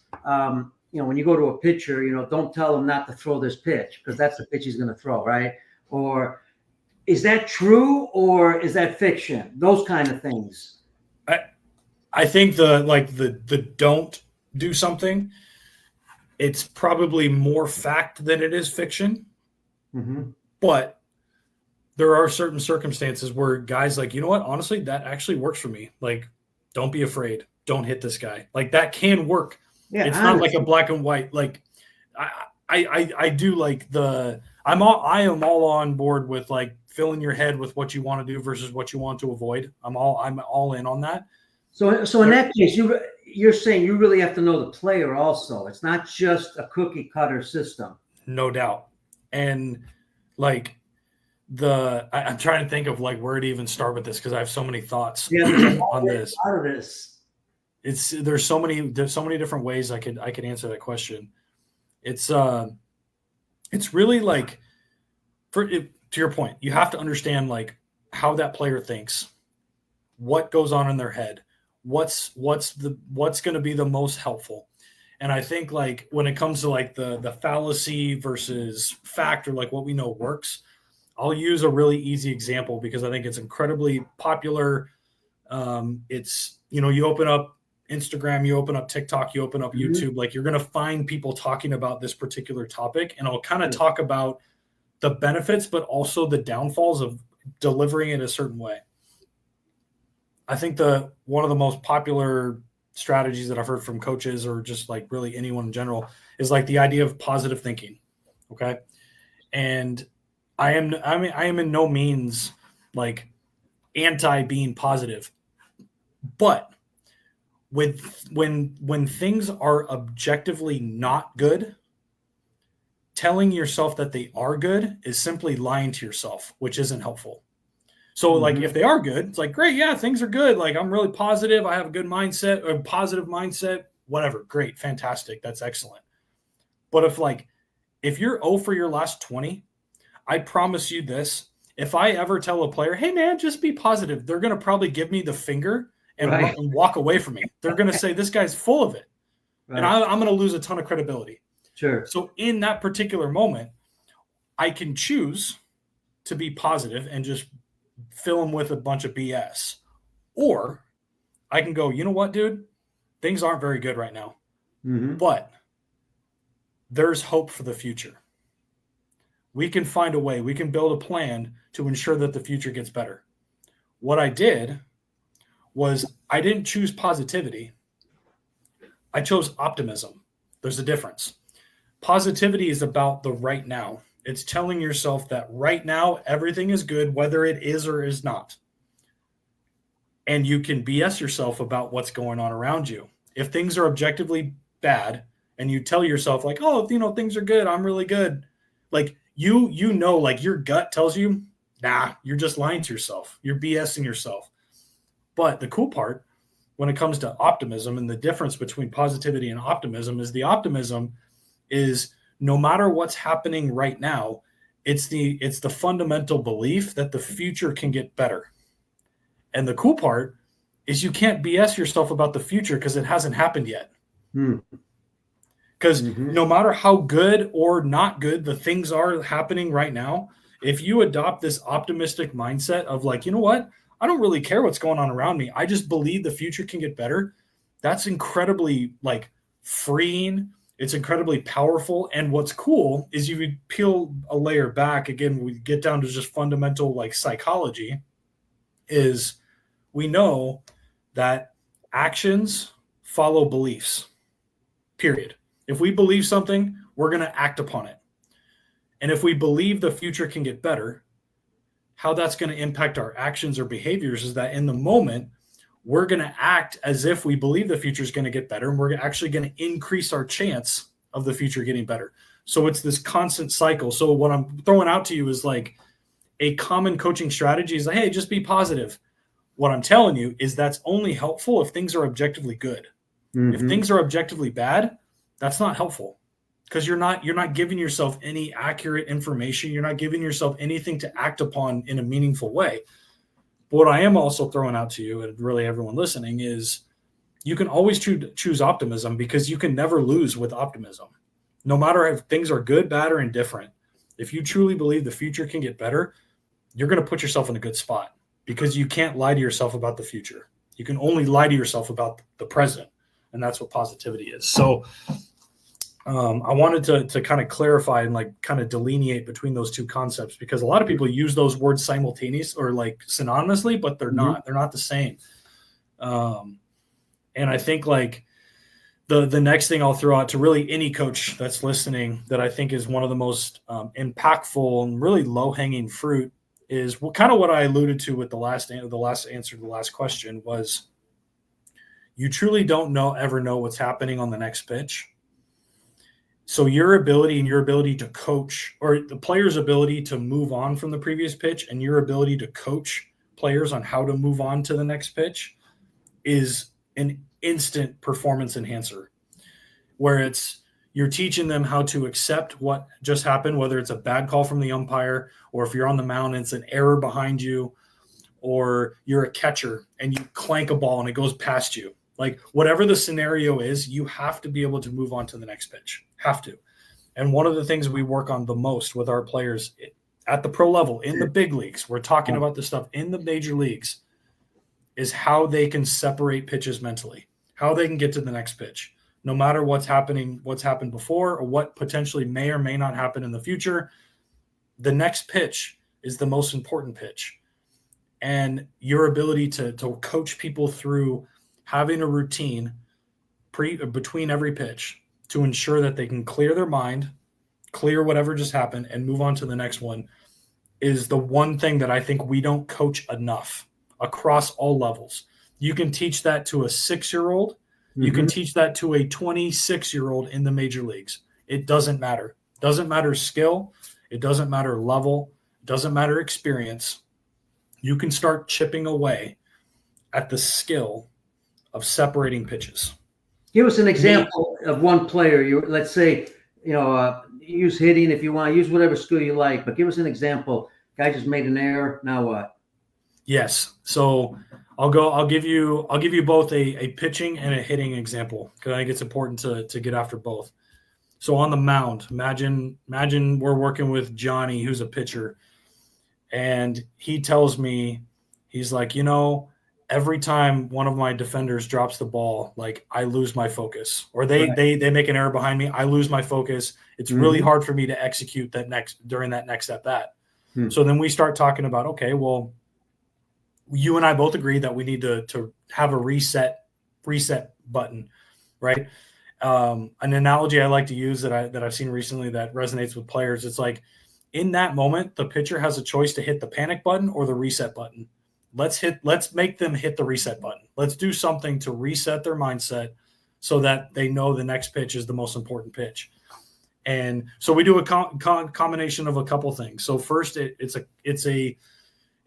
when you go to a pitcher, don't tell him not to throw this pitch, because that's the pitch he's going to throw, right? Or is that true, or is that fiction? Those kind of things. I think the don't do something, it's probably more fact than it is fiction. Mm-hmm. But there are certain circumstances where guys like, honestly, that actually works for me. Like, don't be afraid. Don't hit this guy. Like that can work. Yeah, it's not like a black and white. Like I do like I am all on board with like filling your head with what you want to do versus what you want to avoid. I'm all in on that. So in that case, you're saying you really have to know the player also. It's not just a cookie cutter system. No doubt. And like I'm trying to think of like where to even start with this because I have so many thoughts Yeah, on this. out of this. There's so many different ways I could answer that question. It's really like to your point, you have to understand like how that player thinks, what goes on in their head, what's going to be the most helpful. And I think like when it comes to like the fallacy versus fact or like what we know works, I'll use a really easy example because I think it's incredibly popular. It's, you open up Instagram, you open up TikTok, you open up YouTube, like you're going to find people talking about this particular topic. And I'll kind of talk about the benefits, but also the downfalls of delivering it a certain way. I think one of the most popular strategies that I've heard from coaches or just like really anyone in general is like the idea of positive thinking. Okay. And I am in no means like anti being positive, but when things are objectively not good, telling yourself that they are good is simply lying to yourself, which isn't helpful. So like if they are good, it's like, great. Yeah, things are good. Like I'm really positive. I have a good mindset or positive mindset, whatever. Great. Fantastic. That's excellent. But if you're 0 for your last 20, I promise you this, if I ever tell a player, hey man, just be positive, they're going to probably give me the finger and walk away from me. They're going to say, this guy's full of it. Right. And I'm going to lose a ton of credibility. Sure. So in that particular moment, I can choose to be positive and just fill them with a bunch of BS. Or I can go, you know what, dude? Things aren't very good right now. But there's hope for the future. We can find a way. We can build a plan to ensure that the future gets better. What I did was I didn't choose positivity. I chose optimism. There's a difference. Positivity is about the right now. It's telling yourself that right now everything is good, whether it is or is not. And you can BS yourself about what's going on around you. If things are objectively bad and you tell yourself like, oh, things are good, I'm really good. Like like your gut tells you, nah, you're just lying to yourself. You're BSing yourself. But the cool part when it comes to optimism and the difference between positivity and optimism is the optimism is no matter what's happening right now, it's the fundamental belief that the future can get better. And the cool part is you can't BS yourself about the future because it hasn't happened yet. Because no matter how good or not good the things are happening right now, if you adopt this optimistic mindset of like, you know what, I don't really care what's going on around me, I just believe the future can get better, that's incredibly like freeing. It's incredibly powerful. And what's cool is you would peel a layer back. Again, we get down to just fundamental like psychology is we know that actions follow beliefs, period. If we believe something, we're going to act upon it. And if we believe the future can get better, how that's going to impact our actions or behaviors is that in the moment, we're going to act as if we believe the future is going to get better, and we're actually going to increase our chance of the future getting better. So it's this constant cycle. So what I'm throwing out to you is like a common coaching strategy is like, hey, just be positive. What I'm telling you is that's only helpful if things are objectively good. If things are objectively bad, that's not helpful because you're not giving yourself any accurate information. You're not giving yourself anything to act upon in a meaningful way. But what I am also throwing out to you, and really everyone listening, is you can always choose optimism because you can never lose with optimism. No matter if things are good, bad, or indifferent, if you truly believe the future can get better, you're going to put yourself in a good spot because you can't lie to yourself about the future. You can only lie to yourself about the present, and that's what positivity is. So I wanted to kind of clarify and like kind of delineate between those two concepts because a lot of people use those words simultaneously or like synonymously, but they're not the same. And I think like the next thing I'll throw out to really any coach that's listening that I think is one of the most impactful and really low hanging fruit is kind of what I alluded to with the last answer to the last question was you truly don't ever know what's happening on the next pitch. So your ability to coach, or the player's ability to move on from the previous pitch, and your ability to coach players on how to move on to the next pitch is an instant performance enhancer, where you're teaching them how to accept what just happened, whether it's a bad call from the umpire, or if you're on the mound and it's an error behind you, or you're a catcher and you clank a ball and it goes past you. Like, whatever the scenario is, you have to be able to move on to the next pitch. Have to. And one of the things we work on the most with our players at the pro level, in the big leagues, we're talking about this stuff in the major leagues, is how they can separate pitches mentally, how they can get to the next pitch, no matter what's happened before, or what potentially may or may not happen in the future. The next pitch is the most important pitch. And your ability to coach people through having a routine between every pitch to ensure that they can clear their mind, clear whatever just happened, and move on to the next one is the one thing that I think we don't coach enough across all levels. You can teach that to a 6-year-old. Mm-hmm. You can teach that to a 26-year-old in the major leagues. It doesn't matter. It doesn't matter skill. It doesn't matter level. It doesn't matter experience. You can start chipping away at the skill of separating pitches. Give us an example of one player. Let's say, use hitting if you want, use whatever skill you like, but give us an example. Guy just made an error. Now what? Yes. So I'll give you both a pitching and a hitting example, because I think it's important to get after both. So on the mound, imagine we're working with Johnny, who's a pitcher, and he tells me, he's like, every time one of my defenders drops the ball, like, I lose my focus, or they make an error behind me, I lose my focus. It's really hard for me to execute during that next at bat. So then we start talking about, okay, well, you and I both agree that we need to have a reset button, right? An analogy I like to use that I've seen recently that resonates with players. It's like, in that moment, the pitcher has a choice to hit the panic button or the reset button. Let's make them hit the reset button. Let's do something to reset their mindset so that they know the next pitch is the most important pitch. And so we do a combination of a couple things. So first, it's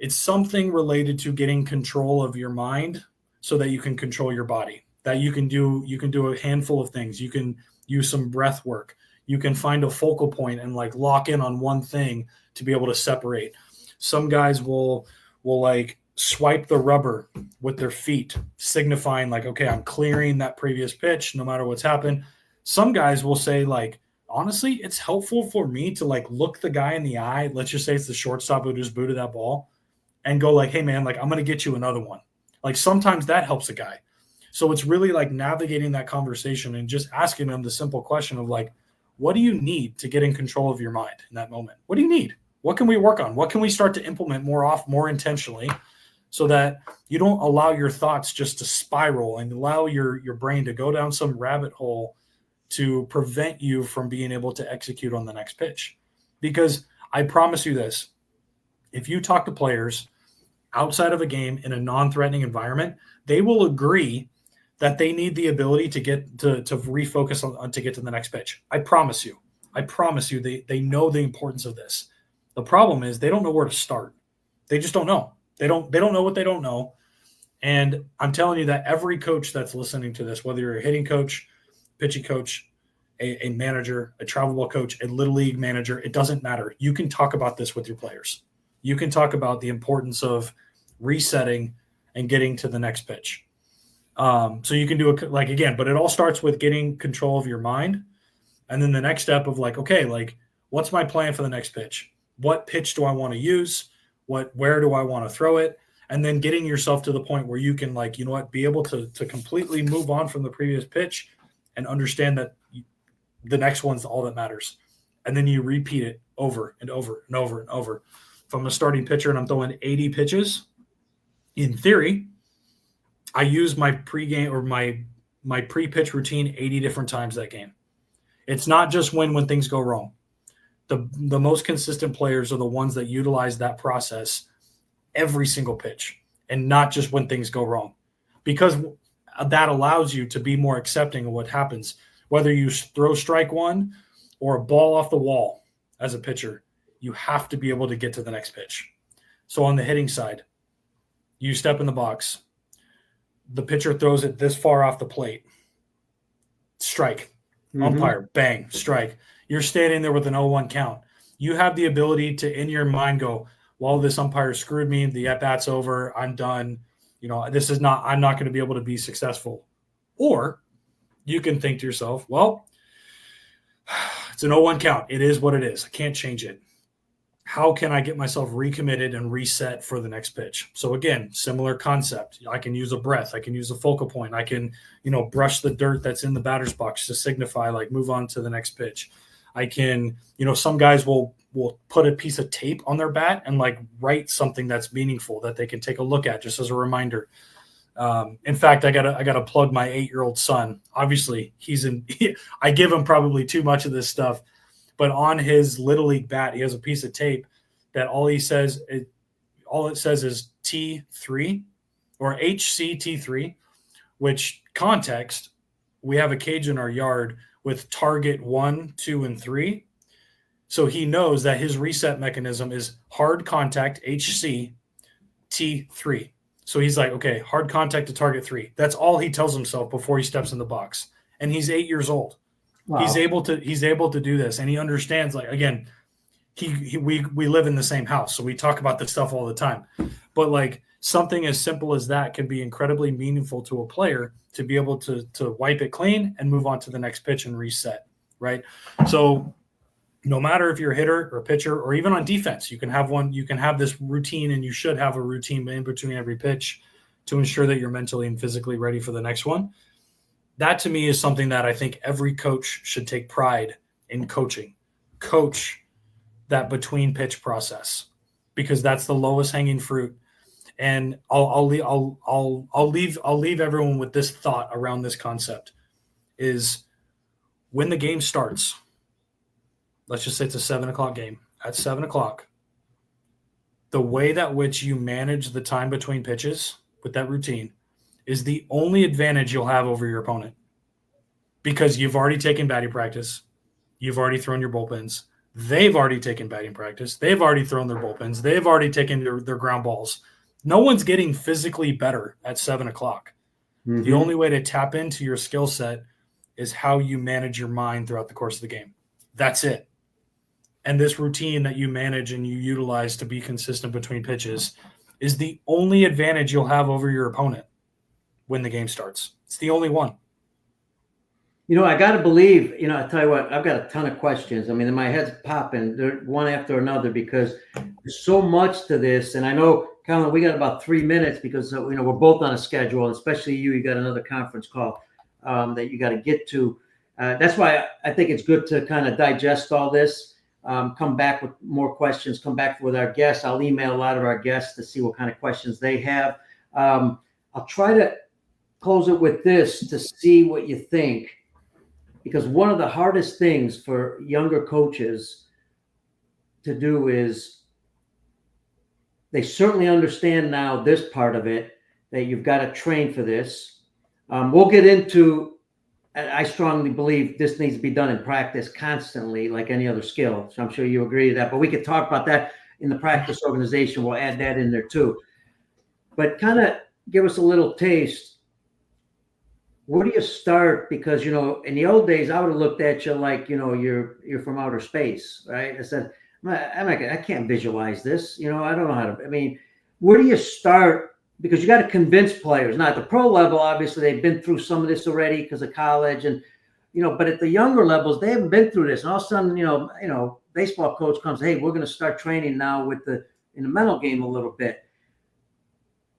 something related to getting control of your mind so that you can control your body. That you can do a handful of things. You can use some breath work. You can find a focal point and like lock in on one thing to be able to separate. Some guys will like swipe the rubber with their feet, signifying like, okay, I'm clearing that previous pitch no matter what's happened. Some guys will say, like, honestly, it's helpful for me to like look the guy in the eye. Let's just say it's the shortstop who just booted that ball, and go like, hey man, like, I'm going to get you another one. Like, sometimes that helps a guy. So it's really like navigating that conversation and just asking them the simple question of like, what do you need to get in control of your mind in that moment? What do you need? What can we work on? What can we start to implement more intentionally, so that you don't allow your thoughts just to spiral and allow your brain to go down some rabbit hole to prevent you from being able to execute on the next pitch? Because I promise you this, if you talk to players outside of a game in a non-threatening environment, they will agree that they need the ability to get to refocus on to get to the next pitch. I promise you they know the importance of this. The problem is they don't know where to start. They just don't know. They don't know what they don't know. And I'm telling you that every coach that's listening to this, whether you're a hitting coach, pitching coach, a manager, a travel ball coach, a little league manager, it doesn't matter. You can talk about this with your players. You can talk about the importance of resetting and getting to the next pitch. So you can do it like, again, but it all starts with getting control of your mind. And then the next step of like, okay, like, what's my plan for the next pitch? What pitch do I want to use? Where do I want to throw it? And then getting yourself to the point where you can, like, be able to completely move on from the previous pitch and understand that the next one's all that matters. And then you repeat it over and over and over and over. If I'm a starting pitcher and I'm throwing 80 pitches, in theory, I use my pregame or my pre-pitch routine 80 different times that game. It's not just when things go wrong. The most consistent players are the ones that utilize that process every single pitch, and not just when things go wrong, because that allows you to be more accepting of what happens. Whether you throw strike one or a ball off the wall as a pitcher, you have to be able to get to the next pitch. So on the hitting side, you step in the box, the pitcher throws it this far off the plate, strike, umpire, bang, strike. You're standing there with an 0-1 count. You have the ability to, in your mind, go, well, this umpire screwed me. The at-bat's over. I'm done. I'm not going to be able to be successful. Or you can think to yourself, well, it's an 0-1 count. It is what it is. I can't change it. How can I get myself recommitted and reset for the next pitch? So again, similar concept. I can use a breath. I can use a focal point. I can, brush the dirt that's in the batter's box to signify, like, move on to the next pitch. I can, some guys will put a piece of tape on their bat and, like, write something that's meaningful that they can take a look at just as a reminder. In fact, I gotta plug my 8-year-old son. Obviously, I give him probably too much of this stuff, but on his Little League bat, he has a piece of tape that all it says is T3 or HCT3, which context, we have a cage in our yard with target 1, 2, and 3. So he knows that his reset mechanism is hard contact HC T3. So he's like, okay, hard contact to target 3. That's all he tells himself before he steps in the box. And he's 8 years old. Wow. He's able to do this, and he understands. Like, again, we live in the same house, so we talk about this stuff all the time. But, like, something as simple as that can be incredibly meaningful to a player to be able to wipe it clean and move on to the next pitch and reset, right? So no matter if you're a hitter or a pitcher or even on defense, you can have this routine, and you should have a routine in between every pitch to ensure that you're mentally and physically ready for the next one. That, to me, is something that I think every coach should take pride in coaching. Coach that between pitch process, because that's the lowest hanging fruit. And I'll leave everyone with this thought around this concept: is when the game starts, let's just say it's a 7:00 game. At 7:00, the way that which you manage the time between pitches with that routine is the only advantage you'll have over your opponent, because you've already taken batting practice. You've already thrown your bullpens. They've already taken batting practice. They've already thrown their bullpens. They've already taken their ground balls. No one's getting physically better at 7:00. Mm-hmm. The only way to tap into your skill set is how you manage your mind throughout the course of the game. That's it. And this routine that you manage and you utilize to be consistent between pitches is the only advantage you'll have over your opponent when the game starts. It's the only one. I got to believe, I tell you what, I've got a ton of questions. I mean, my head's popping, they're one after another, because there's so much to this. And I know, Kellen, we got about 3 minutes because, we're both on a schedule, and especially you got another conference call that you got to get to. That's why I think it's good to kind of digest all this, come back with more questions, come back with our guests. I'll email a lot of our guests to see what kind of questions they have. I'll try to close it with this to see what you think. Because one of the hardest things for younger coaches to do is they certainly understand now this part of it, that you've got to train for this. We'll get into, I strongly believe this needs to be done in practice constantly, like any other skill. So I'm sure you agree to that. But we could talk about that in the practice organization. We'll add that in there too. But kind of give us a little taste. Where do you start? Because, in the old days, I would have looked at you like, you're from outer space, right? I said, I can't visualize this. I don't know how to, where do you start? Because you got to convince players. Now, at the pro level, obviously, they've been through some of this already because of college. And, but at the younger levels, they haven't been through this. And all of a sudden, baseball coach comes, hey, we're going to start training now in the mental game a little bit.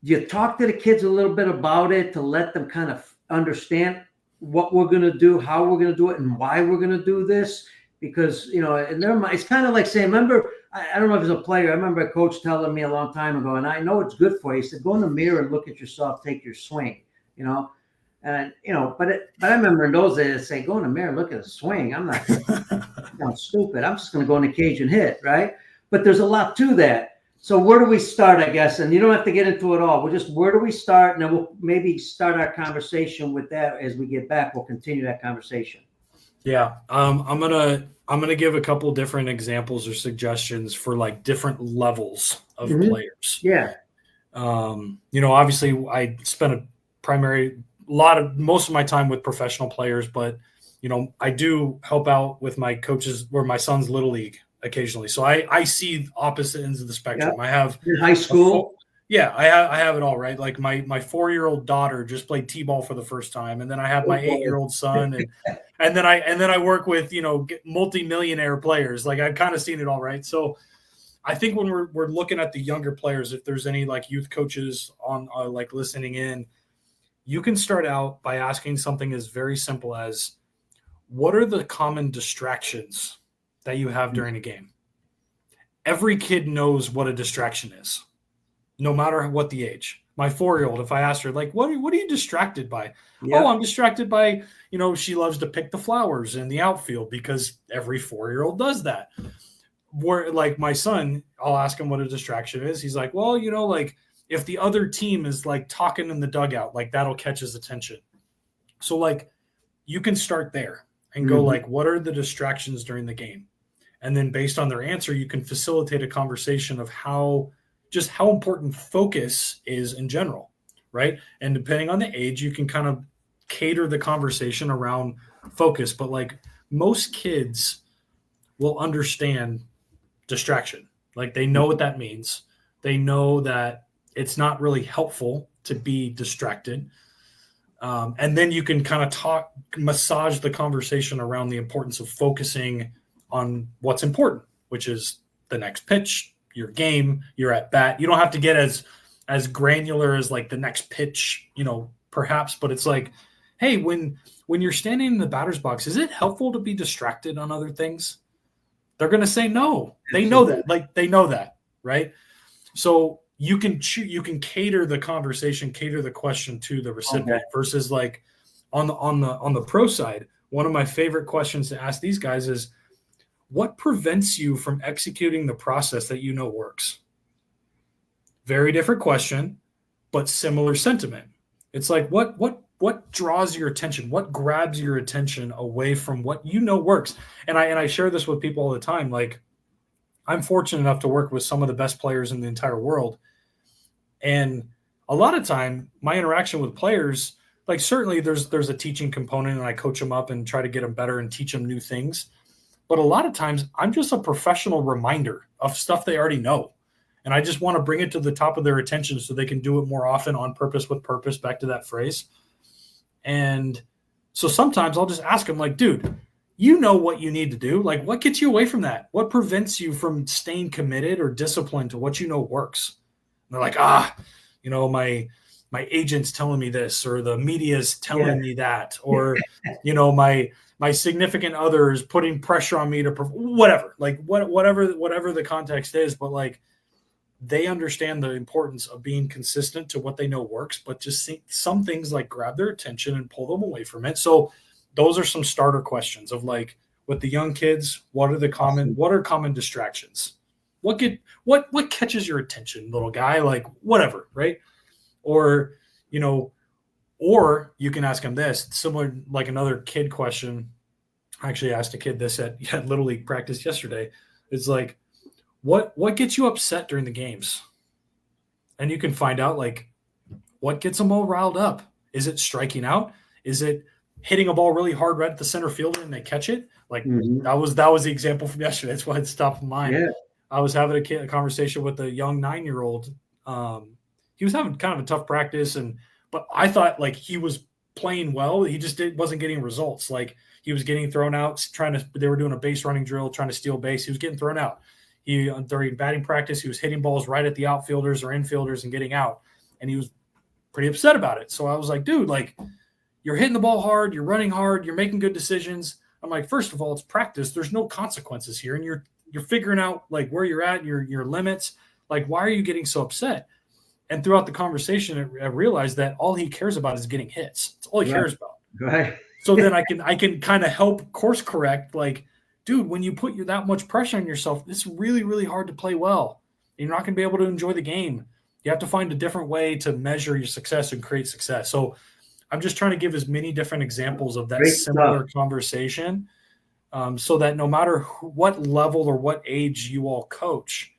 Do you talk to the kids a little bit about it to let them kind of understand what we're going to do, how we're going to do it, and why we're going to do this? Because, in their mind, it's kind of like saying, remember, I don't know if it's a player. I remember a coach telling me a long time ago, and I know it's good for you. He said, go in the mirror and look at yourself, take your swing, and, but I remember in those days, say, go in the mirror and look at a swing. I'm not I'm stupid. I'm just going to go in the cage and hit, right? But there's a lot to that. So where do we start, I guess? And you don't have to get into it all. Where do we start? And then we'll maybe start our conversation with that as we get back. We'll continue that conversation. Yeah. I'm gonna give a couple different examples or suggestions for like different levels of players. Yeah. Obviously I spent most of my time with professional players, but I do help out with my coaches or my son's little league occasionally. So I see opposite ends of the spectrum. Yeah. I have In high school. I have it all, right. Like my 4-year-old daughter just played t-ball for the first time, and then I have my 8-year-old son, and then I work with multi-millionaire players. Like I've kind of seen it all, right. So I think when we're looking at the younger players, if there's any like youth coaches on like listening in, you can start out by asking something as very simple as, what are the common distractions that you have during a game? Every kid knows what a distraction is, no matter what the age. My 4-year-old, if I asked her, like, what are you distracted by? Yep. Oh, I'm distracted by, she loves to pick the flowers in the outfield, because every 4-year-old does that. Where like my son, I'll ask him what a distraction is. He's like, well, like if the other team is like talking in the dugout, like that'll catch his attention. So like you can start there and go like, what are the distractions during the game? And then based on their answer, you can facilitate a conversation of how important focus is in general, right? And depending on the age, you can kind of cater the conversation around focus. But like most kids will understand distraction. Like they know what that means. They know that it's not really helpful to be distracted. And then you can kind of massage the conversation around the importance of focusing on what's important, which is the next pitch, your game, your at bat. You don't have to get as granular as like the next pitch, perhaps, but it's like, hey, when you're standing in the batter's box, is it helpful to be distracted on other things? They're going to say no. They know that. Like they know that, right? So you can cater the conversation, cater the question to the recipient versus like on the pro side. One of my favorite questions to ask these guys is, what prevents you from executing the process that works? Very different question, but similar sentiment. It's like, what draws your attention? What grabs your attention away from what works? And I share this with people all the time. Like, I'm fortunate enough to work with some of the best players in the entire world. And a lot of time, my interaction with players, like certainly there's a teaching component, and I coach them up and try to get them better and teach them new things. But a lot of times I'm just a professional reminder of stuff they already know. And I just want to bring it to the top of their attention so they can do it more often, on purpose, with purpose, back to that phrase. And so sometimes I'll just ask them like, dude, you know what you need to do. Like, what gets you away from that? What prevents you from staying committed or disciplined to what works? And they're like, my agent's telling me this, or the media's telling me that, or, my significant other is putting pressure on me to whatever, like whatever the context is. But like, they understand the importance of being consistent to what they know works, but just some things like grab their attention and pull them away from it. So those are some starter questions of like, with the young kids, what are common distractions? What catches your attention, little guy? Like whatever, right? Or, or you can ask them this, similar, like another kid question. I actually asked a kid this at Little League practice yesterday. It's like, what gets you upset during the games? And you can find out like what gets them all riled up. Is it striking out? Is it hitting a ball really hard right at the center fielder and they catch it? Like that was the example from yesterday. That's why it's top of mind. Yeah. I was having a conversation with a young 9-year-old. He was having kind of a tough practice, but I thought like he was playing well. He just wasn't getting results. Like he was getting thrown out, they were doing a base running drill, trying to steal base. He was getting thrown out. During batting practice, he was hitting balls right at the outfielders or infielders and getting out. And he was pretty upset about it. So I was like, dude, like you're hitting the ball hard, you're running hard, you're making good decisions. I'm like, first of all, it's practice. There's no consequences here. And you're figuring out like where you're at, your limits. Like, why are you getting so upset? And throughout the conversation, I realized that all he cares about is getting hits. It's all he cares about. Right. So then I can kind of help course correct. Like, dude, when you put that much pressure on yourself, it's really, really hard to play well. You're not going to be able to enjoy the game. You have to find a different way to measure your success and create success. So I'm just trying to give as many different examples of that Great similar stuff. conversation, so that no matter what level or what age you all coach,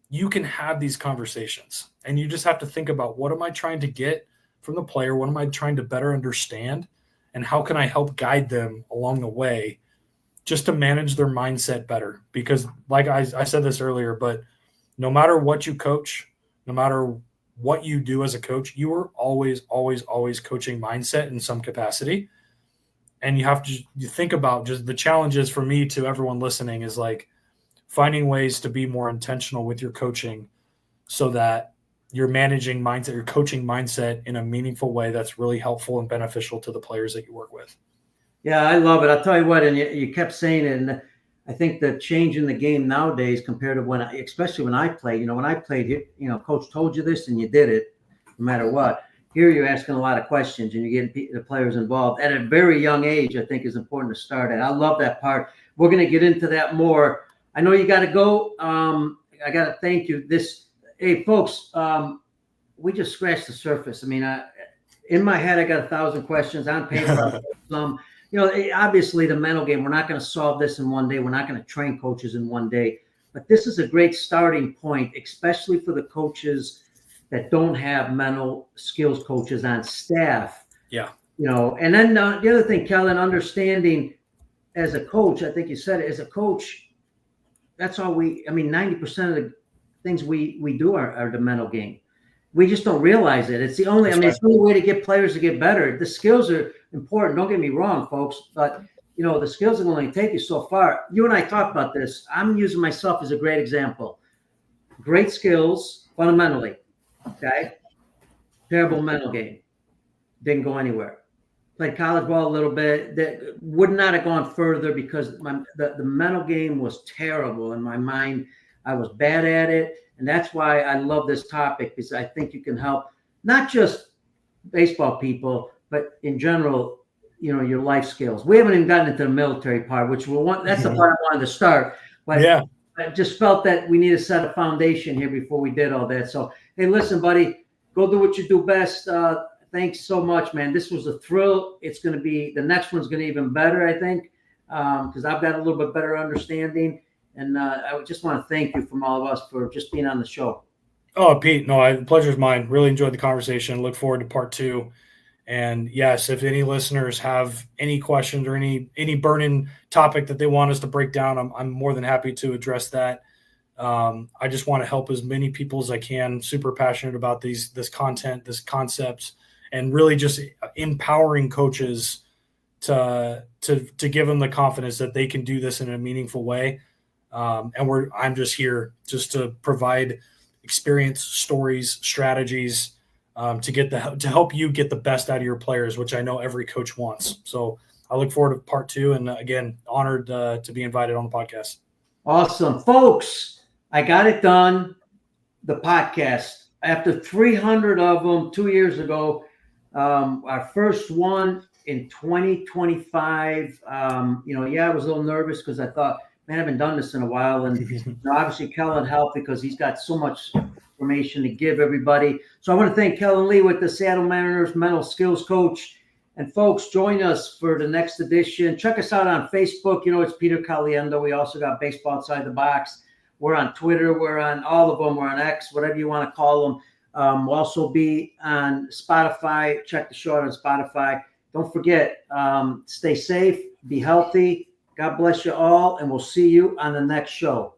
you can have these conversations. And you just have to think about, what am I trying to get from the player? What am I trying to better understand? And how can I help guide them along the way just to manage their mindset better? Because like I said this earlier, but no matter what you coach, no matter what you do as a coach, you are always, always, always coaching mindset in some capacity. And you have to you think about just the challenges for me to everyone listening is like finding ways to be more intentional with your coaching so that you're managing mindset, you're coaching mindset in a meaningful way that's really helpful and beneficial to the players that you work with. Yeah, I love it. I'll tell you what, and you kept saying it, and I think the change in the game nowadays compared to especially when I played, when I played, coach told you this and you did it no matter what. Here you're asking a lot of questions and you're getting the players involved at a very young age. I think is important to start at. I love that part. We're going to get into that more. I know you got to go. I got to thank you. Hey folks, we just scratched the surface. I mean, in my head, I got 1,000 questions. On paper, some. Obviously the mental game, we're not going to solve this in one day. We're not going to train coaches in one day, but this is a great starting point, especially for the coaches that don't have mental skills coaches on staff. Yeah. And then the other thing, Kellen, understanding as a coach, I think you said it, as a coach, that's all 90% of the things we do are the mental game. We just don't realize it. It's the only, it's the only way to get players to get better. The skills are important. Don't get me wrong, folks, but the skills are only take you so far. You and I talked about this. I'm using myself as a great example. Great skills fundamentally. Okay. Terrible mental game. Didn't go anywhere. Played college ball a little bit. That would not have gone further because the mental game was terrible in my mind. I was bad at it. And that's why I love this topic, because I think you can help not just baseball people, but in general, your life skills. We haven't even gotten into the military part, which that's the part I wanted to start. But yeah. I just felt that we need to set a foundation here before we did all that. So, hey, listen, buddy, go do what you do best. Thanks so much, man. This was a thrill. It's going to be, the next one's going to be even better, I think, because I've got a little bit better understanding. And I just want to thank you from all of us for just being on the show. Oh, Pete, no, the pleasure's mine. Really enjoyed the conversation. Look forward to part 2. And yes, if any listeners have any questions or any burning topic that they want us to break down, I'm more than happy to address that. I just want to help as many people as I can. Super passionate about this content, this concepts, and really just empowering coaches to give them the confidence that they can do this in a meaningful way. I'm just here just to provide experience, stories, strategies, to help you get the best out of your players, which I know every coach wants. So I look forward to part 2. And again, honored to be invited on the podcast. Awesome. Folks, I got it done. The podcast, after 300 of them 2 years ago, our first one in 2025. I was a little nervous because I thought, man, I haven't done this in a while. And obviously Kellen helped because he's got so much information to give everybody. So I want to thank Kellen Lee with the Seattle Mariners mental skills coach. And folks, join us for the next edition. Check us out on Facebook. It's Peter Caliendo. We also got Baseball Outside the Box. We're on Twitter. We're on all of them. We're on X, whatever you want to call them. We'll also be on Spotify. Check the show out on Spotify. Don't forget, stay safe, be healthy. God bless you all, and we'll see you on the next show.